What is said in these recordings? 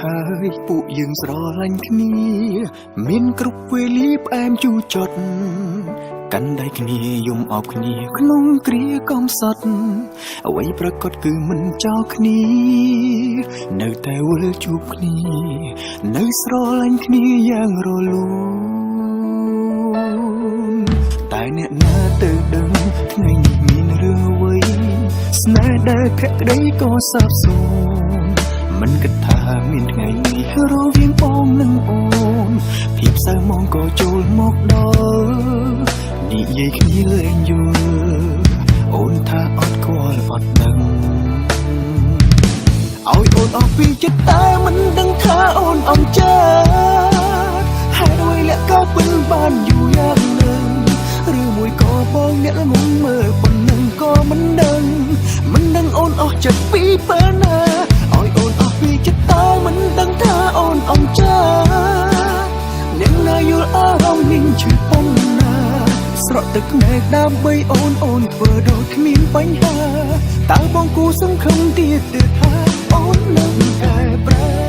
ហើយពួកយើងស្រឡាញ់គ្នាមានគ្រប់វេលាផ្អែមជូរចត់កាន់ដៃគ្នាយំអបគ្នាក្នុងគ្រាកំសត់អ្វីប្រកបគឺមិនចោលគ្នានៅតែវិលជួបគ្នានៅស្រឡាញ់គ្នាយ៉ាងរលូនតែអ្នកណាទៅដឹងថ្ងៃនេះមានរឿងអ្វីស្នេហ៍ដែលភក្តីក៏សាបសូន្យមិនគិតថាមានថ្ងៃនេះរវាងបងនិងអូនភាពសៅមងក៏ចូលមកដល់និយាយគ្នាលែងយល់អូនថាអត់ខ្វល់អត់ដឹងឲ្យអូនអស់ពីចិត្តតែមិនដឹងថាអូនអំចាហើយដោយលក្ខក៏ពិនបានយូរយ៉ាងនឹងឬមួយក៏បងអ្នកល្ងងមើលប៉ុណ្ណឹងក៏មិនដឹងអូនអស់ចិត្តពីពេលណាឲ្យអូនអស់ពីចិត្តតែមិនដឹងថាអូនអំចាអ្នកណាយល់អារម្មណ៍នេះឈឺប៉ុណ្ណាស្រក់ទឹកភ្នែកដើម្បីអូនធ្វើដូចគ្មានបញ្ហាតើបងគូសង្ឃឹមទៀតថាអូននឹងកែប្រែ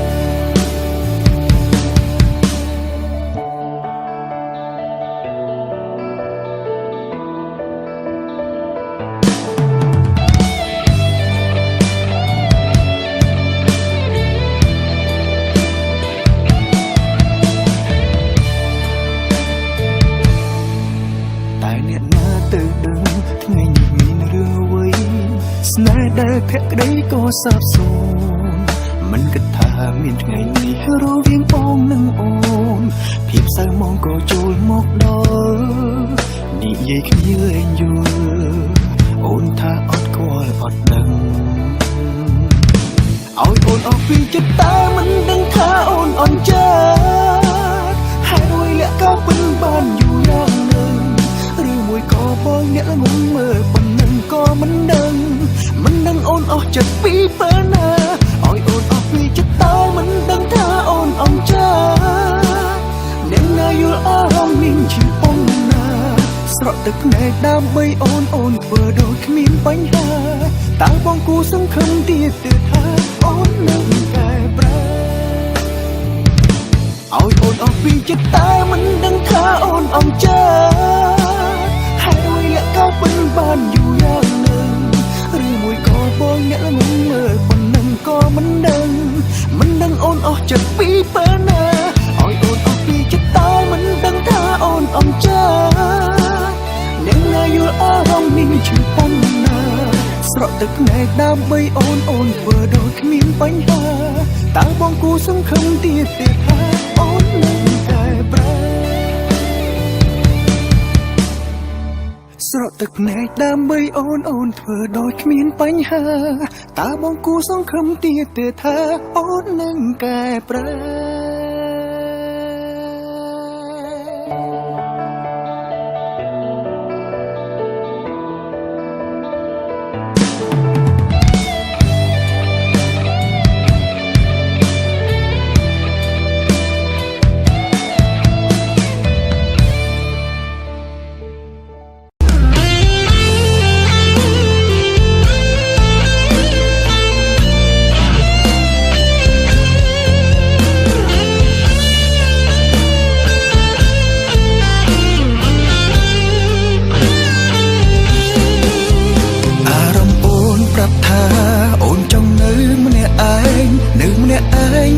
ស្នេហ៍ដែលភក្តីក៏សាបសូន្យមិនគិតថាមានថ្ងៃនេះរវាងបងនិងអូនភាពសៅមងក៏ចូលមកដល់និយាយគ្នាលែងយល់អូនថាអត់ខ្វល់អត់ដឹងឲ្យអូនអស់ពីចិត្តតែមិនដឹងថាអូនអន់ចាហើយដោយលក្ខក៏ពិនបានយូរយ៉ាងនឹងឬមួយក៏បងអ្នកល្ងងមើលប៉ុណ្ណឹងក៏មិនដឹងអូនអស់ចិត្តពីពេលណាឲ្យអូនអស់ពីចិត្តតែមិនដឹងថាអូនអំចាអ្នកណាយល់អារម្មណ៍នេះឈឺប៉ុណ្ណាស្រក់ទឹកភ្នែកដើម្បីអូនធ្វើដូចគ្មានបញ្ហាតើបងគូសង្ឃឹមទៀតថាអូននឹងកែប្រែឲ្យអូនអស់ពីចិត្តតែមិនដឹងថាអូនអំចាហើយដោយលក្ខក៏ពិនបានយូរយ៉ាងនឹងឬមួយក៏បងអ្នកល្ងងមើលប៉ុណ្ណឹងក៏មិនដឹងអូនអស់ចិត្តពីពេលណាឲ្យអូនអស់ពីចិត្តតែមិនដឹងថាអូនអំចាអ្នកណាយល់អារម្មណ៍នេះឈឺប៉ុណ្ណាស្រក់ទឹកភ្នែកដើម្បីអូនធ្វើដូចគ្មានបញ្ហាតើបងគូសង្ឃឹមទៀតថាអូននឹងតែប្រែស្រក់ទឹកភ្នែកដើម្បីអូនធ្វើដូចគ្មានបញ្ហាតើបងគូសង្ឃឹមទៀតថាអូននឹងកែប្រែ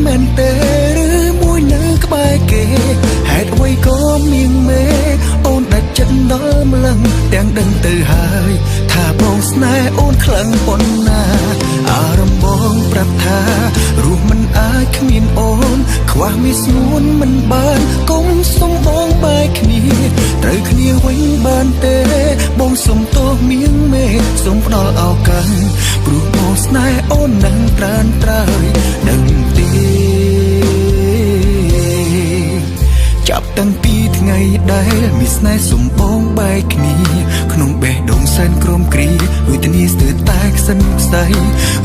មែនទេឬមួយនៅក្បែរគេហេតុអ្វីក៏មៀងមេអូនដាច់ចិត្តដល់ម្លឹងទាំងដឹងទៅហើយថាបងស្នេហ៍អូនខ្លាំងប៉ុណ្ណាអារម្មណ៍បងប្រាប់ថារស់មិនអាចគ្មានអូនខ្វះមានស្ងួនមិនបានកុំសុំបងបែកគ្នាត្រូវគ្នាវិញបានទេបងសុំទោសមៀងមេសុំផ្ដល់ឱកាសព្រោះបងស្នេហ៍អូននឹងត្រានត្រើយនឹងទេចាប់តាំងពីថ្ងៃដែលមានស្នេហ៍សុំបងបែកគ្នាក្នុងបេះដូងសែនក្រំគ្រីវេទនាស្ទើរតែខ្សិនខ្សៃ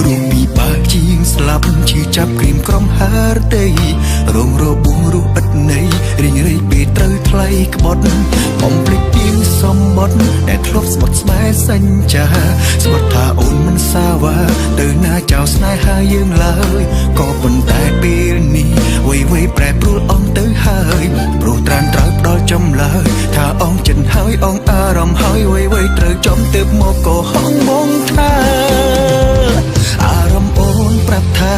រួមពីបាក់ជាងស្លាប់ឈឺចាប់ក្រៀមក្រំហារតីរងរបួសរស់ឥតន័យរីងរៃពេលត្រូវថ្លៃក្បត់បំភ្លេចពីសម្បត្តិដែលធ្លាប់ស្បត់ស្បែកសញ្ចាស្បត់ថា អូនមិនសាវ៉ាទៅណាចោលស្នេហាយើងឡើយក៏ប៉ុន្តែពេលនេះវ័យប្រែប្រួលអងទៅហើយព្រោះត្រានត្រូវផ្ដល់ចំឡើយថាអងចិនហើយអងអារម្មណ៍ហើយវ័យត្រូវចំទៅមកក៏ហងបងថាអារម្មណ៍អូនប្រាប់ថា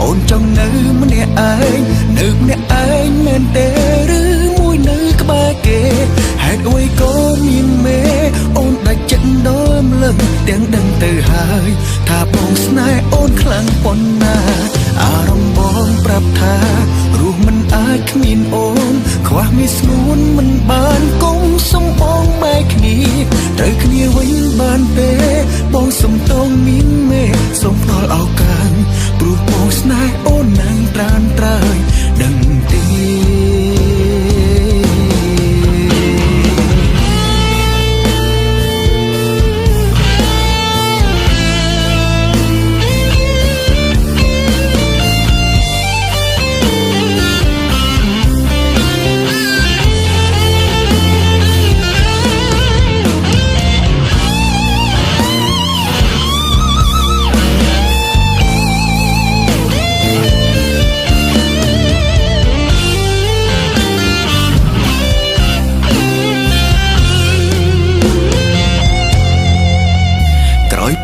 អូនចង់នៅម្នាក់ឯងនៅម្នាក់ឯងមែនទេឬមួយនៅក្បែរគេហេតុអ្វីក៏មានមេអូនដាច់ចិត្តដល់ម្លឹងទាំងដឹងទៅហើយថាបងស្នេហ៍អូនខ្លាំងប៉ុណ្ណាអារម្មណ៍បងប្រាប់ថារស់មិនអាចគ្មានអូនខ្វះមានស្ងួនមិនបានគុំសំបងបែកគ្នាត្រូវគ្នាវិញបានទេបងសំតងមានមេសូមផ្ដល់ឱកាសព្រោះបងស្នេហ៍អូននឹងត្រានត្រើយដឹងទេ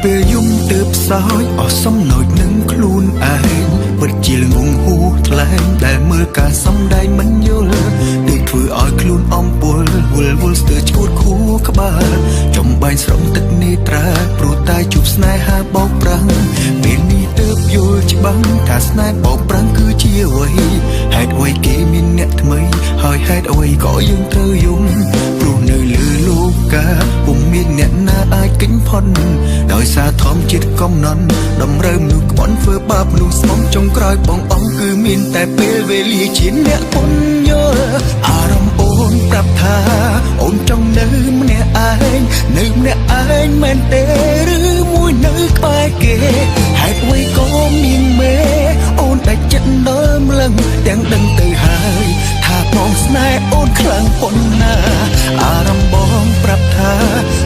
ពេលយំទើបសោយអស់សំណោចនឹងខ្លួនឯងពិតជាល្ងងហួសថ្លែងដែលមើលការសំដែងមិនយល់ដូចធ្វើឲ្យខ្លួនអំពុលវល់ស្ទើរឈួតខួរក្បាលចំបែងស្រង់ទឹកនេត្រាព្រោះតែជួបស្នេហាបោកប្រាំងពេលនេះទើបយល់ច្បាស់ថាស្នេហ៍បោកប្រាំងគឺជាអ្វីហេតុអ្វីគេមានអ្នកថ្មីហើយហេតុអ្វីក៏យើងត្រូវយំព្រោះនៅលើលោកាពុំមានអ្នកណាអាចកិញផុនដោយសារធម្មជាតិកំណត់តម្រូវមនុស្សក្បន់ធ្វើបាបមនុស្សស្មងចុងក្រោយបងអង្គគឺមានតែពេលវេលាជាអ្នកពន្យល់អារម្មណ៍អូនប្រាប់ថាអូនចង់នៅម្នាក់ឯងនៅម្នាក់ឯងមែនទេឬមួយនៅក្បែរគេហេតុអ្វីក៏មានមេអូនដាច់ចិត្តដល់ម្លឹងទាំងដឹងទៅហើយថាបងស្នេហ៍អូនខ្លាំងប៉ុណ្ណាអារម្មណ៍បងប្រាប់ថា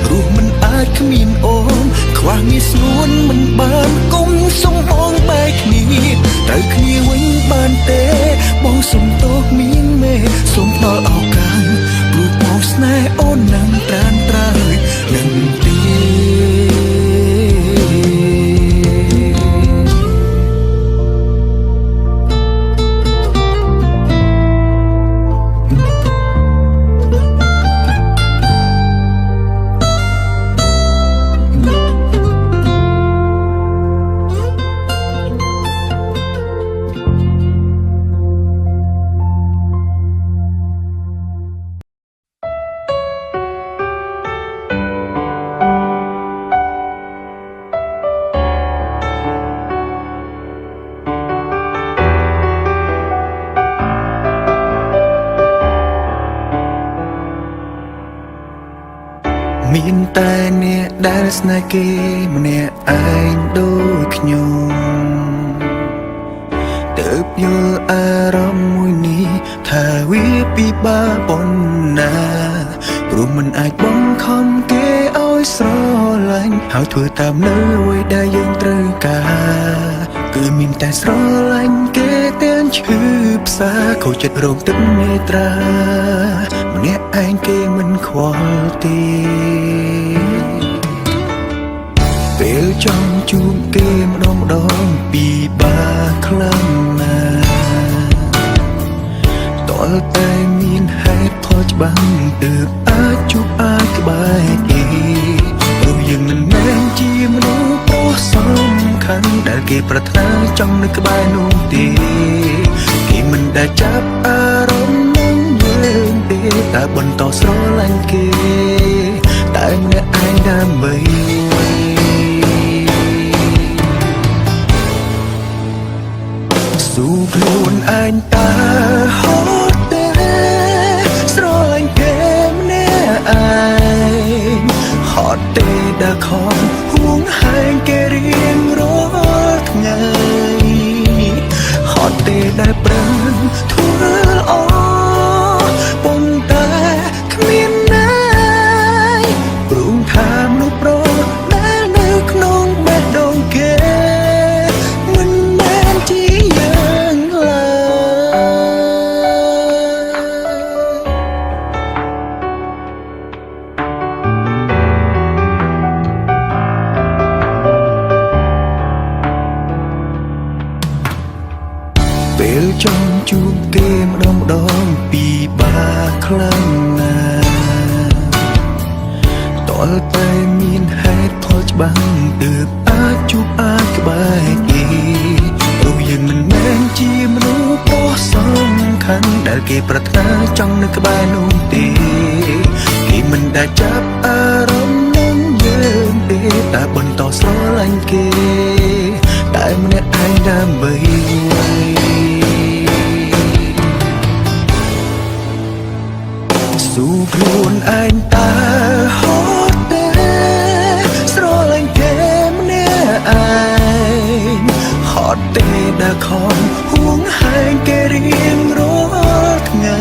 រស់មិនអាចគ្មានអូនខ្វះមានស្ងួនមិនបានគុំសំបងបែកគ្នាត្រូវគ្នាវិញបានទេបងសុំទោសមានមេសុំដល់ឱកាសព្រោះបងស្នេហ៍អូននឹងត្រានត្រើយនឹងទេមានតែអ្នកដែលស្នេហ៍គេម្នាក់ឯងដូចខ្ញុំទើបយល់អារម្មណ៍មួយនេះថាវាពិបាកប៉ុណ្ណាព្រោះមិនអាចបង្ខំគេឲ្យស្រឡាញ់ហើយធ្វើតាមនៅអ្វីដែលយើងត្រូវការគឺមានតែស្រឡាញ់គេទាំងឈឺផ្សាខូចចិត្តរងទឹកនេត្រាម្នាក់ឯងគេមិនខ្វល់ទេពេលចង់ជួបគេម្ដងពិបាកខ្លាំងណាស់តើតែមានហេតុផលច្បាស់ទើបអាចជួបអាចក្បែរគេព្រោះយើងមិនមែនជាមនុស្សប្រុសសំខាន់ដែលគេប្រាថ្នាចង់នៅក្បែរនោះទេគេមិនដែលចាប់អារម្មណ៍នឹងយើងទេតែបន្តស្រឡាញ់គេតែម្នាក់ឯងដើម្បីស៊ូខ្លួនឯងតើហត់ទេស្រឡាញ់គេម្នាក់ឯងហត់ទេដែលខំហួងហែងគេរៀងរាល់ថ្ងៃហត់ទេដែលប្រឹងធ្វើល្អប៉ុន្តែគ្មានណាយព្រមថាមនុស្សប្រុសដែលនៅក្នុង គេម្ដងម្ដងពីបាខ្លាំងណាស់តលតែមានហេតុផលច្បាស់ទើបអាចជួបអាចក្បែរគេព្រោះយើងមិនមែនជាមនុស្សប្រុសសំខាន់ដែលគេប្រាថ្នាចង់នៅក្បែរនោះទេគេមិនដែលចាប់អារម្មណ៍នឹងយើងទេតែបន្តស្រឡាញ់គេតែម្នាក់ឯងដើម្បីអ្វីស៊ូខ្លួនឯងតើហត់ទេស្រឡាញ់គេម្នាក់ឯងហត់ទេដែលខំហួងហែងគេរៀងរាល់ថ្ងៃ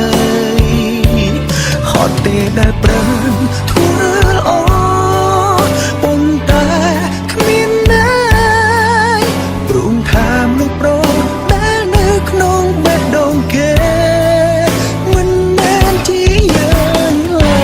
ហត់ទេដែលប្រឹងធ្វើល្អប៉ុន្តែគ្មានណាយព្រមថាមនុស្សប្រុសដែលនៅក្នុងបេះដូងគេមិនមែនជាយើងឡើ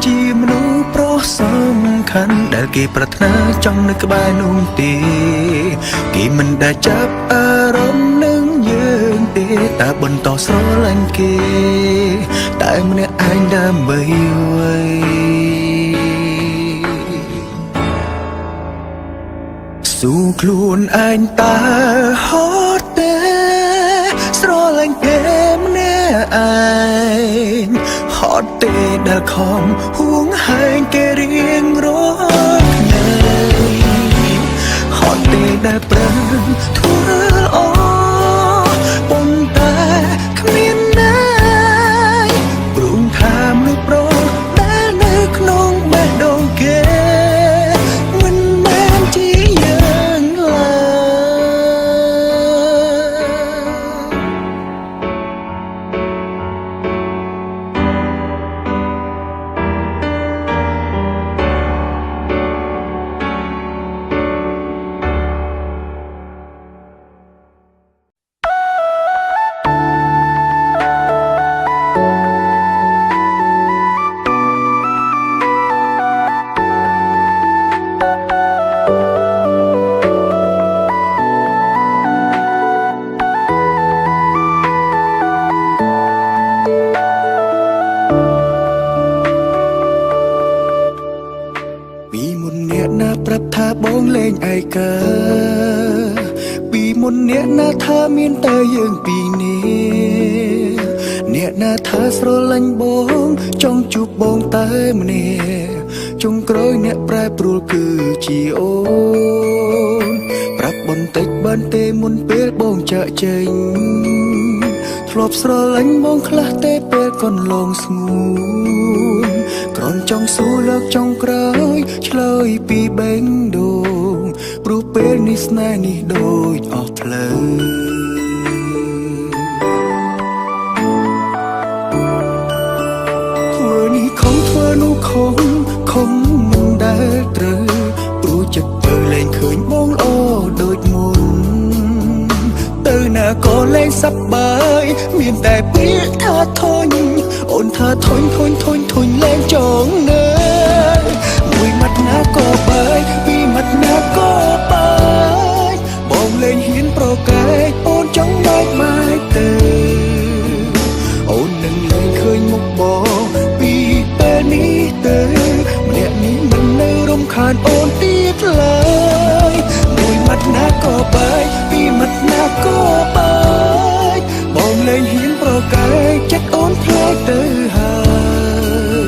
ជាមនុស្សប្រុសសំខាន់ដែលគេប្រាថ្នាចង់នៅក្បែរនោះទេគេមិនដែលចាប់អារម្មណ៍នឹងយើងទេតែបន្តស្រឡាញ់គេតែម្នាក់ឯងដើម្បីអ្វីស៊ូខ្លួនឯងតើហត់ទេស្រឡាញ់គេម្នាក់ឯងហត់ទេដែលខំហួងហែងគេរៀងរាល់ថ្ងៃហត់ទេដែលប្រឹងធ្វើល្អប៉ុន្តែគ្មានណាយព្រមថាមនុស្សប្រុសដែលនៅក្នុងបេះដូងគេមិនមែនជាយើងឡើពីមុនអ្នកណាប្រាប់ថាបងលេងឯកាពីមុនអ្នកណាថាមានតែយើងពីរនាក់អ្នកណាថាស្រឡាញ់បងចង់ជួបបងតែម្នាក់ចុងក្រោយអ្នកប្រែប្រួលគឺជាអូនប្រាប់បន្តិចបានទេមុនពេលបងចាក់ចេញធ្លាប់ស្រឡាញ់បងខ្លះទេពេលកន្លងស្ងួនគ្រាន់ចង់សួរលើកចុងក្រោយឆ្លើយពីបេងដូងព្រោះពេលនេះស្នេហ៍នេះដូចអស់ផ្លូវធ្វើនេះខំធ្វើនោះខំមិនដែលត្រូវព្រោះចិត្តទៅលែងឃើញបងល្អដូចមុនទៅណាក៏លែងសប្បាយមានតែពាក្យថាធុញអូនថាធុញលែងចង់នៅមួយមាត់ណាក៏បាយពីរមាត់ណាក៏បាយបងលែងហ៊ានប្រកែកអូនចង់បែកទៅអូននឹងលែងឃើញមុខបងពីពេលនេះទៅម្នាក់នេះមិននៅរំខានអូនទៀតឡើយមួយមាត់ណាក៏បាយពីរមាត់ណាក៏បាយបងលែងហ៊ានប្រកែកចិត្តអូនផ្លែកទៅហើ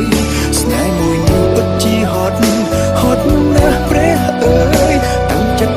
យស្នេហ៍មួយនេះពិតជាហត់ណាស់ព្រះអើយតាំងចិត្ត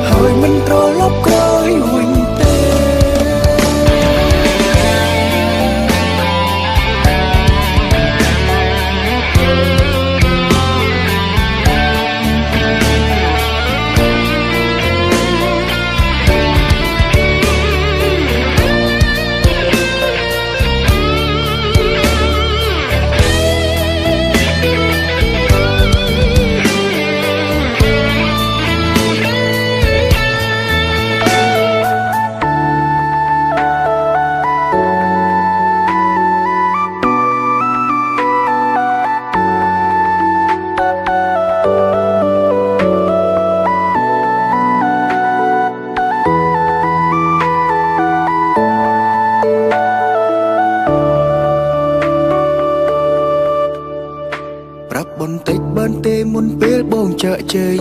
ចាក់ចេញ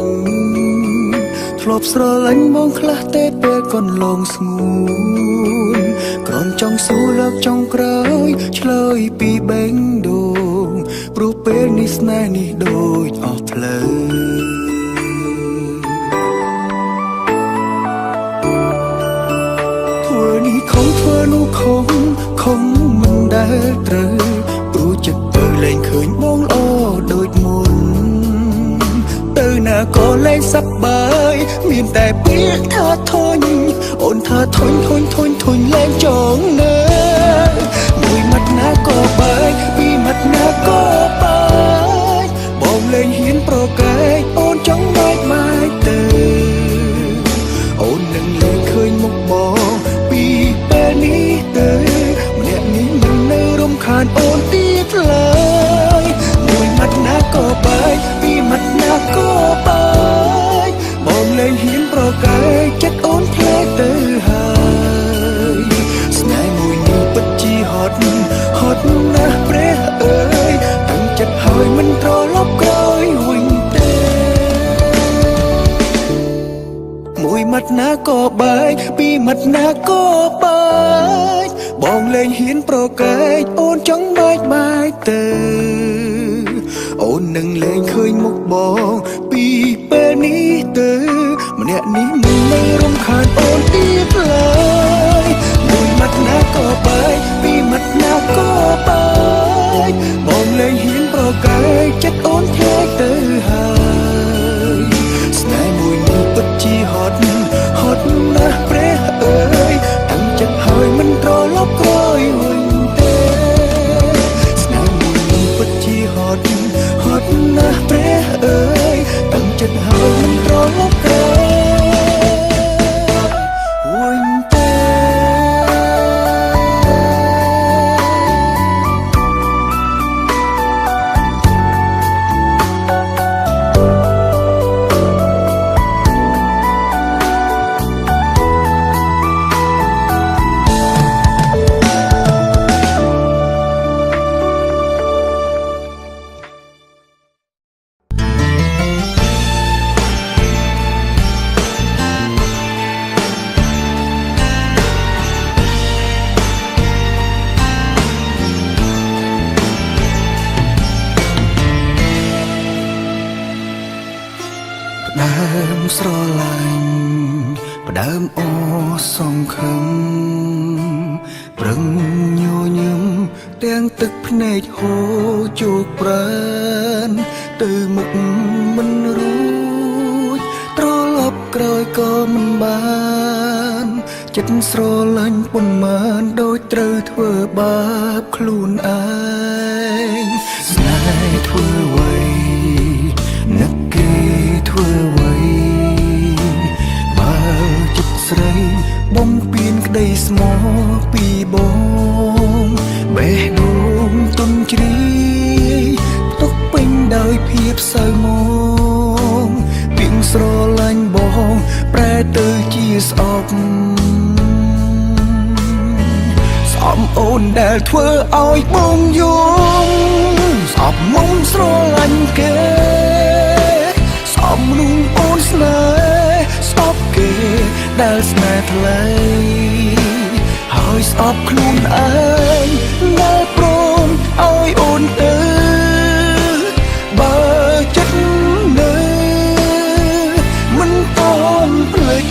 ធ្លាប់ស្រឡាញ់បងខ្លះទេពេលកន្លងស្ងួនគ្រាន់ចង់សួរលើកចុងក្រោយឆ្លើយពីបេងដូងព្រោះពេលនេះស្នេហ៍នេះដូចអស់ផ្លូវធ្វើនេះខំធ្វើនោះខំមិនដែលត្រូវព្រោះចិត្តទៅលែងឃើញបងល្អដូចមុនទៅណាក៏លែងសប្បាយមានតែពាក្យថាធន់អូនថាធន់លែងចង់នៅមួយមាត់ណាក៏បាយពីរមាត់ណាក៏បាយបងលែងហ៊ានប្រកែកអូនចង់ម៉ែកទៅអូននឹងលែងឃើញមុខបងពីពេលនេះទៅម្នាក់នេះមិននៅរំខានអូនទៀតឡើយមួយមាត់ណាក៏បាយពីរមាត់ណាក៏បាយបងលែងហ៊ានប្រកែកចិត្តអូនផ្លែទៅហើយស្នេហ៍មួយនេះពិតជាហត់ណាស់ព្រះអើយតាំងចិត្តហើយមិនត្រឡប់ក្រោយវិញទេមួយមាត់ណាក៏បាយពីរមាត់ណាក៏បាយបងលែងហ៊ានប្រកែកអូនចង់បែកទៅអូននឹងលែងឃើញមុខបងពីពេលនេះទៅម្នាក់នេះមិននៅរំខានអូនទៀតឡើយមួយមាត់ណាក៏បាយពីរមាត់ណាក៏បាយបងលែងហ៊ានប្រកែកចិត្តអូនធ្លាក់ទៅហើយស្នេហ៍មួយនេះពិតជាហត់ណាស់ព្រះអើយតាំងចិត្តហើយមិនត្រឡប់ក្រោយវិញទេស្នេហ៍មួយនេះពិតជាហត់ណាស់ព្រះអើយតាំងចិត្តហើយមិនត្រឡប់ក្រោយវិញទេដើមស្រឡាញ់ផ្ដើមអសង្ឃឹមប្រឹងញញឹមទាំងទឹកភ្នែកហូរជោគប្រានទៅមុខមិនរួចត្រឡប់ក្រោយក៏មិនបានចិត្តស្រឡាញ់ប៉ុន្មានដូចត្រូវធ្វើបាបខ្លួនឯងស្នេហ៍ធ្វើអ្វីនឹកគេធ្វើអ្វីបើចិត្តស្រីបំពេញក្តីស្មោះពីបងបេះដូងទុនជ្រាយផ្ទុកពេញដោយភាពសៅមងពីងស្រឡាញ់បងប្រែទៅជាស្អប់ស្អប់អូនដែលធ្វើឲ្យបងយំស្អប់មុំស្រឡាញ់គេស្អប់មនុស្សអូនស្នេហ៍ស្អប់គេដែលស្នេហ៍ថ្លៃហើយស្អប់ខ្លួនឯងដែលព្រមឲ្យអូនទៅបើចិត្តនៅមិនតន់ភ្លេច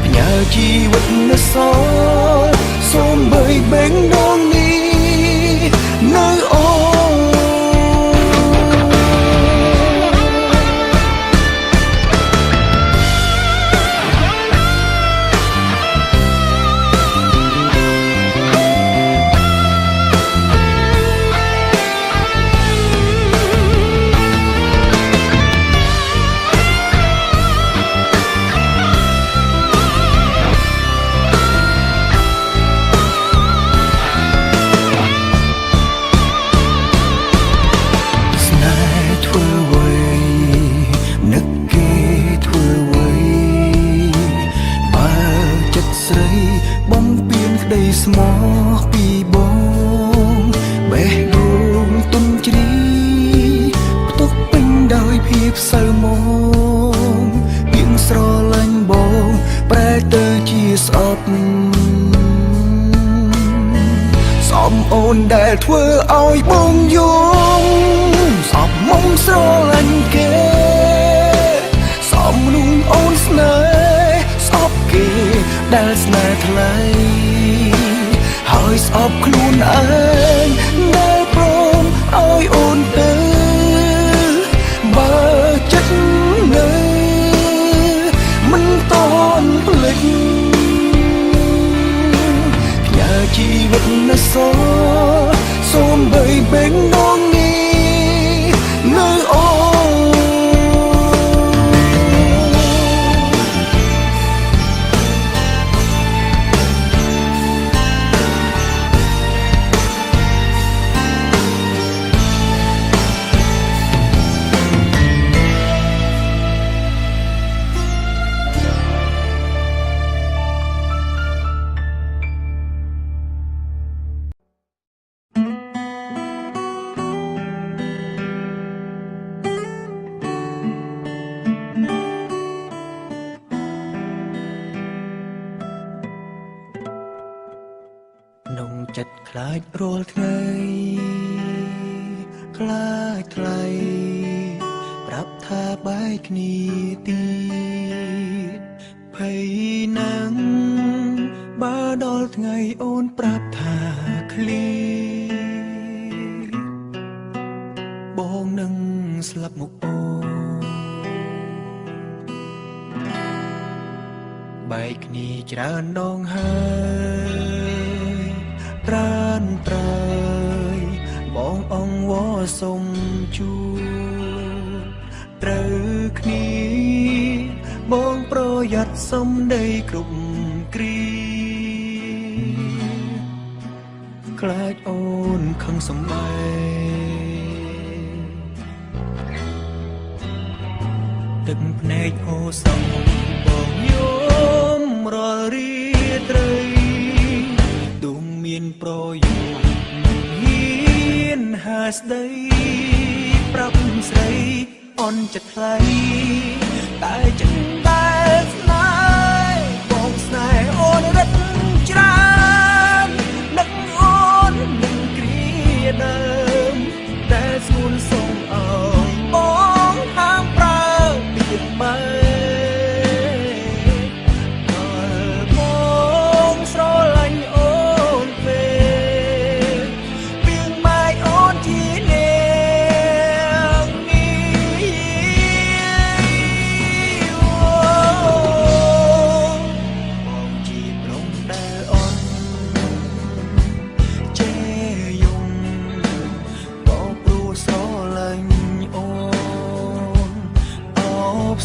ផ្ញើជីវិតនៅសល់សូមបីបេងដងនេះនៅអូស្មោះពីបងបេះដូងទុនជ្រាយផ្ទុក នដែលធ្វើឲ្យបងយំសពមុំស្រឡាញ់គេសំនួនអូនស្នេហ៍ស្អប់គេដែលស្នេហ៍ថ្លៃហើយស្អប់ខ្លួនឯងដែលព្រមឲ្យអូនទៅបើចិត្តនៅមិនតន់ភ្លេចផ្ញើជីវិតនៅសូមបីបេងដងនេះនៅអូនងចិត្តខ្លាចរាល់ថ្ងៃខ្លាចថ្លៃប្រាប់ថាបែកគ្នាទៀតភ័យណាំងបើដល់ថ្ងៃអូនប្រាប់ថាឃ្លីបងនឹងស្លាប់មកអូនបែកគ្នាច្រើនដងហើយប្រានប្រើយបងអង្វរសុំជួត្រូវគ្នាបងប្រយ័ត្នសំដីគ្រប់គ្រាខ្លាចអូនខឹងសំបែទឹកភ្នែកហូរសងបងយំរាល់រាត្រីមានប្រយោជន៍ហ៊ានហាស្ដីប្រាប់ស្រីអន់ចិត្តថ្លៃតែចិត្តដែលស្នេហ៍បងស្នេហ៍អូនរត់ច្រើននឹកអូននឹងគ្រាដើមតែស្ងួនសូមអើយបងហាមប្រើពីបែ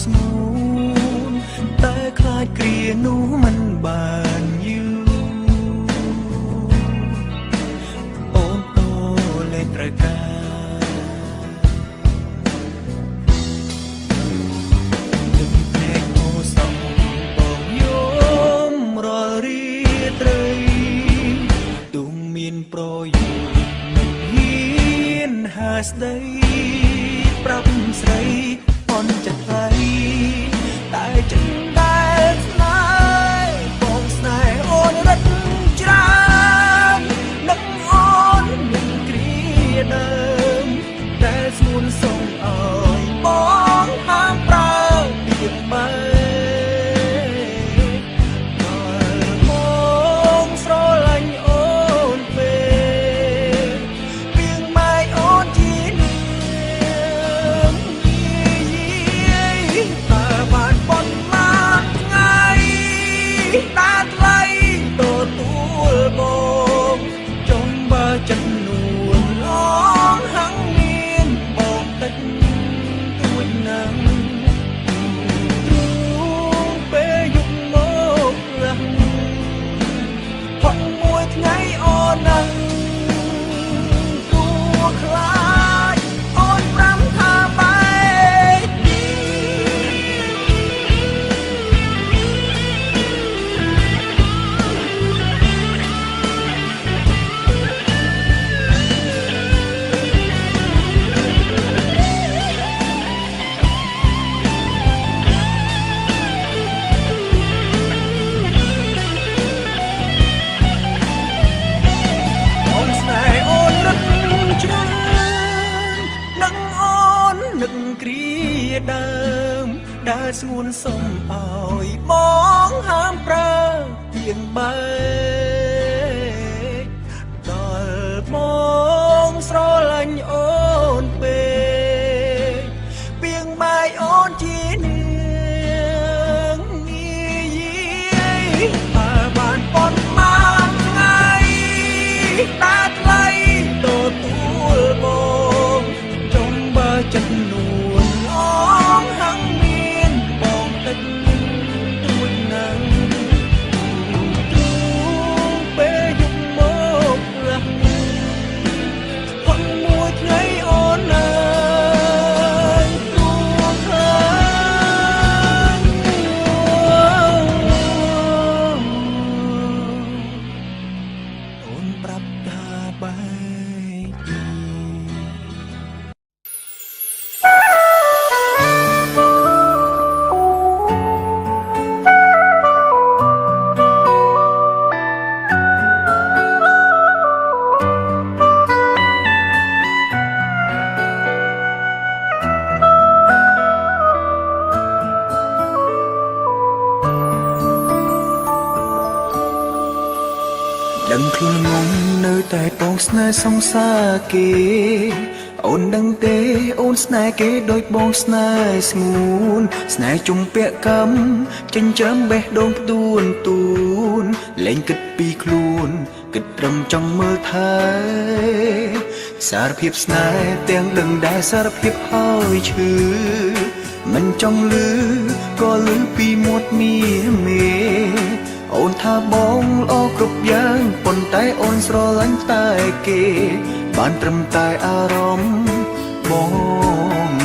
ស្ងួនតែខ្លាចគ្រានោះមិនបានយូរអូនតូលេត្រូវការទឹកភ្នែកហូរសំបងយំរាល់រាត្រីទុំមានប្រយោជន៍មិនហ៊ានហាស្ដីប្រាប់ស្រីអន់ចិត្តថ្លៃតែចិត្តដែលស្នេហ៍បងស្នេហ៍អូនរត់ច្រើននឹកអូននឹងគ្រាដើមតែស្ងួនសូមអើយបងហាមប្រើពីបែដល់មកស្រឡាញ់អូនពេកពីងម៉ែអូនជានេះ សុំឲ្យបងហាមប្រើទៀងបែកដល់បងស្រឡាញ់អូនពេកទៀងបែកអូនជានាងងាយបានប៉ុន្មានថ្ងៃតាថ្លៃទទួលបងចង់បើចិត្តនួនអងហឹងមានបងតិចទួចណាស់ទូពេលយប់មកលះផុតមួយថ្ងៃអូនណាទូខាងអូនប្រាប់ថាបែកទី ដឹងខ្លួនងងនៅតែបងស្នេហ៍សង្សារគេអូនដឹងទេអូនស្នេហ៍គេដូចបងស្នេហ៍ស្ងួនស្នេហ៍ជុំពាក់កម្មចិញ្ចឹមបេះដូងផ្ដួនទូនលែងគិតពីខ្លួនគិតត្រឹមចង់មើលថែសារភាពស្នេហ៍ទាំងដឹងដែរសារភាពហើយឈឺមិនចង់លឺក៏លឺពីមាត់មេអូនថាបងល្អគ្រប់យ៉ាងប៉ុន្តែអូនស្រឡាញ់តែគេបានត្រឹមតែអារម្មណ៍បង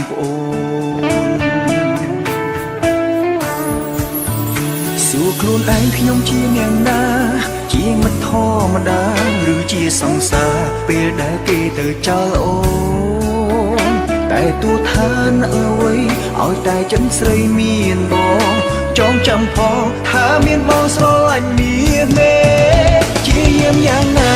ប្អូនសួរខ្លួនឯងខ្ញុំជាអ្នកណាជាមិត្តធម្មតាឬជាសង្សារពេលដែលគេទៅចោលអូនតែទូថាអ្នកអ្វីឲ្យតែចិនស្រីមានបងចងចាំផងថាមានបងស្រឡាញ់មានទេជាយាមយ៉ាងណា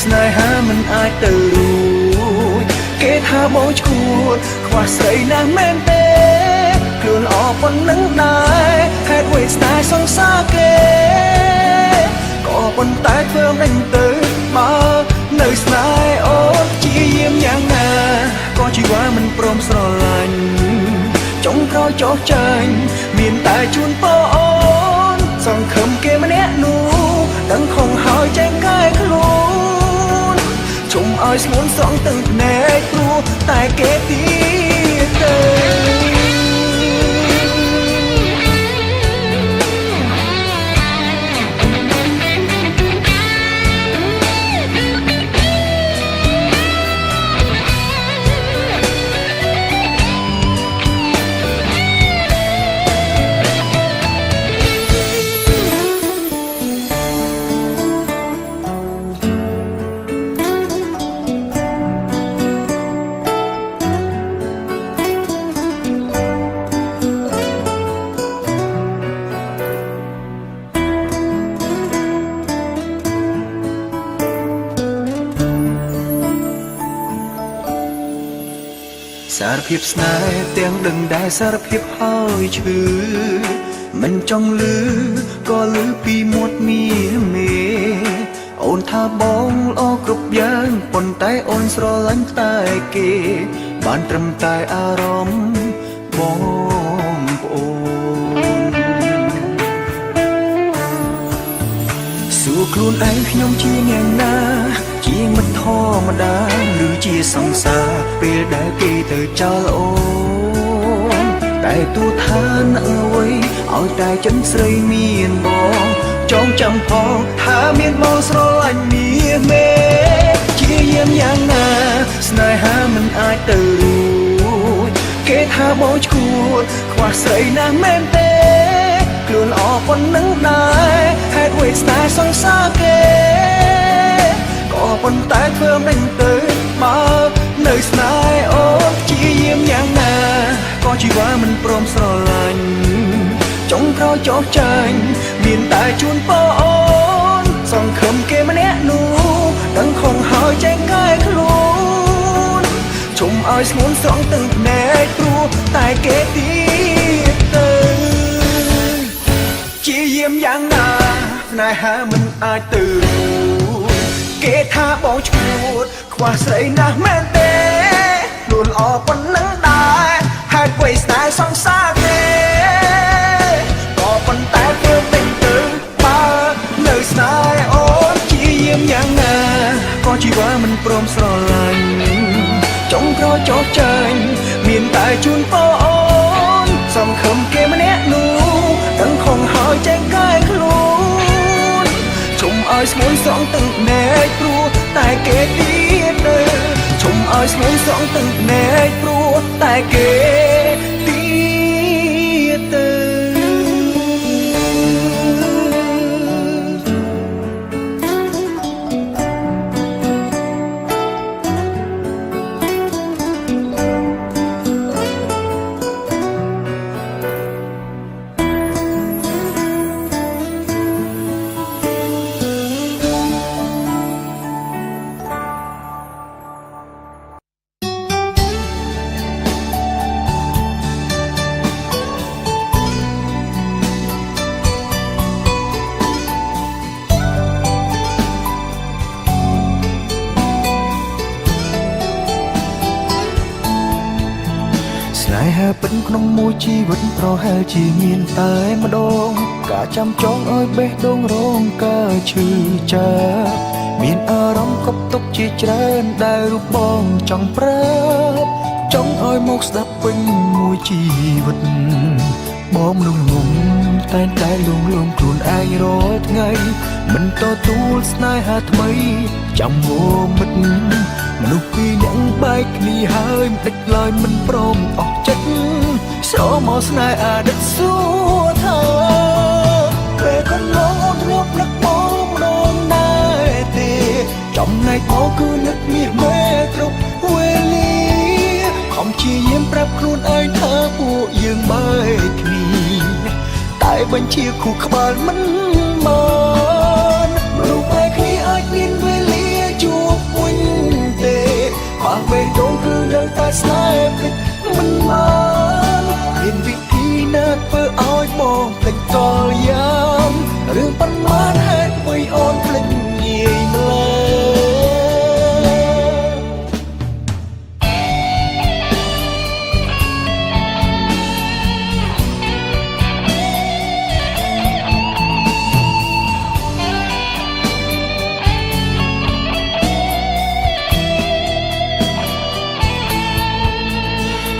ស្នេហាមិនអាចទៅរួចគេថាបងឈួតខ្វះស្រីណាស់មែនទេខ្លួនល្អប៉ុណ្ណឹងដែរហេតុអ្វីស្នេហ៍សង្សារគេក៏ប៉ុន្តែធ្វើមិនទៅបើនៅស្នេហ៍អូនជាយាមយ៉ាងណាក៏ជីវ៉ាមិនព្រមស្រឡាញ់ចុងក្រោយចោះចាញ់មានតែជូនពរអូនសង្ឃឹមគេម្នាក់នោះដឹងខំហើយចែកកែខ្លួនជុំឲ្យស្ងួនស្រង់ទាំងភ្នែកព្រោះតែគេទៀតទៅ សារភាពស្នេហ៍ទាំងដឹងដែរសារភាពហើយឈឺមិនចង់លឺក៏លឺពីមាត់មេអូនថាបងល្អគ្រប់យ៉ាងប៉ុន្តែអូនស្រឡាញ់តែគេបានត្រឹមតែអារម្មណ៍បងប្អូនសួរខ្លួនឯងខ្ញុំជាអ្នកណាជាមិត្តធម្មតាឬជាសង្សារពេលដែលគេទៅចោលអូនតែទូថាអ្នកអ្វីឲ្យតែចិនស្រីមានបងចងចាំផងថាមានបងស្រឡាញ់មានទេជាយាមយ៉ាងណាស្នេហាមិនអាចទៅរួចគេថាបងឈួតខ្វះស្រីណាស់មែនទេខ្លួនល្អប៉ុណ្ណឹងដែរហេតុអ្វីស្នេហ៍សង្សារគេក៏ប៉ុន្តែធ្វើមិនទៅបើនៅស្នេហ៍អូនជាយាមយ៉ាងណាក៏ជីវ៉ាមិនព្រមស្រឡាញ់ចុងក្រោយចោះចាញ់មានតែជូនពរអូនសង្ឃឹមគេម្នាក់នោះដឹងខំហើយចែកកែខ្លួនជុំឲ្យស្ងួនស្រង់ទាំងភ្នែកព្រោះតែគេទៀតទៅ มយ៉ាងណាស្នេហាមិនអាចទៅគេថាបងឈួតខ្វះស្រីណាស់មែនទេខ្លួនល្អប៉ុណ្ណឹងដែរហេតុអ្វីស្នេហ៍សង្សារទេក៏ប៉ុន្តែធ្វើមិនទៅបើនៅស្នេហ៍អូនជាយាមយ៉ាងណាក៏ជីវ៉ាមិនព្រមស្រឡាញ់ចុងក្រោយចោលចាញ់មានតែជូនបងអូនសង្ឃឹមគេម្នាក់នោះទាំងខំហើយចែកកែខ្លួនជុំឲ្យស្ងួនស្រង់ទឹកណែកព្រោះតែគេទៀតទៅជុំឲ្យស្ងួនស្រង់ទឹកណែកព្រោះតែគេទៀតទៅស្នេហាពិតក្នុងមួយជីវិតប្រហែលជាមានតែម្ដងការចាំចងឲ្យបេះដូងរងការឈឺចាប់មានអារម្មណ៍កប់ទុកជាច្រើនដែលរូបបងចង់ប្រាប់ចង់ឲ្យមកស្ដាប់ពេញមួយជីវិតបងលងងំតែតែលងខ្លួនឯងរាល់ថ្ងៃមិនទទួលស្នេហាថ្មីចាំមកមិត្តមនុស្សពីរនាក់បែកគ្នាហើយមិនដេចឡើយមិនព្រមអស់ចិត្តស្រមកស្នេហ៍អតីតសួរថាពេលកន្លងអូនរប់នឹកបងម្ដងដែរទេចំណែកបងគឺនឹកមាសមេគ្រប់វេលាខំព្យាយាមប្រាប់ខ្លួនឯងថាពួកយើងបែកគ្នាតែបញ្ជាគូក្បាលមិនបានមនុស្សបែកគ្នាអាចមានវេលាជួបវិញទេបើបេះដូងគឺនៅតែស្នេហ៍ភ្លេចមិនបានមានវិធីណាធ្វើឲ្យបងភ្លេចកលយ៉ាងរឿងប៉ុន្មានហេតុអ្វីអូនភ្លេចងាយម្ល៉េះ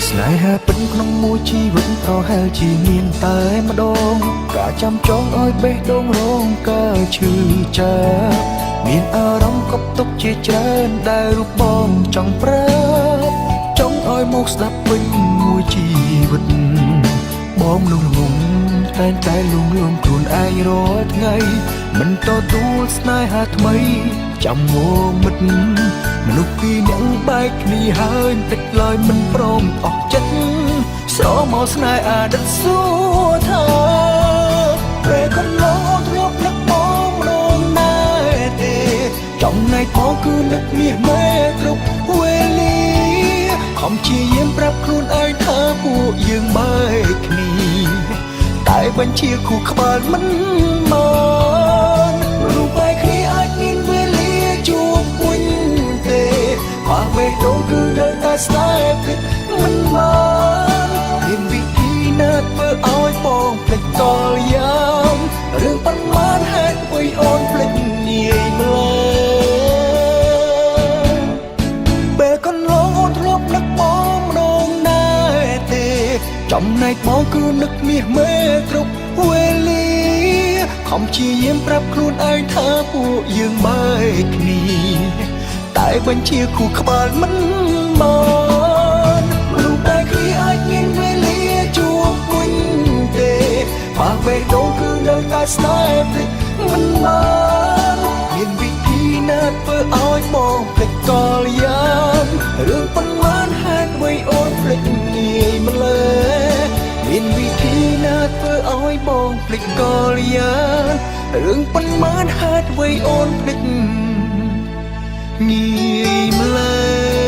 ស្នេហាពិតក្នុងមួយជីវិតប្រហែលជាមានតែម្ដងការចាំចងឲ្យបេះដូងរងការឈឺចាប់មានអារម្មណ៍កប់ទុកជាច្រើនដែលរូបបងចង់ប្រាប់ចង់ឲ្យមកស្ដាប់ពេញមួយជីវិតបងលងងំតែតែលងខ្លួនឯងរាល់ថ្ងៃមិនទទួលស្នេហាថ្មីចាំមកមិត្តមនុស្សពីរនាក់បែកគ្នាហើយមិនដេចឡើយមិនព្រមអស់ចិត្តស្រមកស្នេហ៍អតីតសួរថាពេលកន្លងអូនរប់នឹកបងម្ដងដែរទេចំណែកបងគឺនឹកមាសមេគ្រប់វេលាខំព្យាយាមប្រាប់ខ្លួនឯងថាពួកយើងបែកគ្នាតែបញ្ជាគូក្បាលមិនបានមនុស្សបែកគ្នាអាចមានវេលាជួបវិញទេបើបេះដូងគឺនៅតែស្នេហ៍ភ្លេចមិនបានមានវិធីណាធ្វើឲ្យបងភ្លេចកលយ៉ាងរឿងប៉ុន្មានហេតុអ្វីអូនភ្លេចងាយម្ល៉េះពេលកន្លងអូនធ្លាប់នឹកបងម្ដងដែរទេចំណែកបងគឺនឹកមាសមេគ្រប់វេលាខំព្យាយាមប្រាប់ខ្លួនឯងថាពួកយើងបែកគ្នាតែបញ្ជាគូក្បាលមិនបានមនុស្សបែកគ្នាអាចមានវេលាជួបវិញទេបើបេះដូងគឺនៅតែស្នេហ៍ភ្លេចមិនបានមានវិធីណាធ្វើឲ្យបងភ្លេចកលយ៉ាងរឿងប៉ុន្មានហេតុអ្វីអូនភ្លេចងាយម្ល៉េះមានវិធីណាធ្វើឲ្យបងភ្លេចកលយ៉ាងរឿងប៉ុន្មានហេតុអ្វីអូនភ្លេចងាយម្ល៉េះ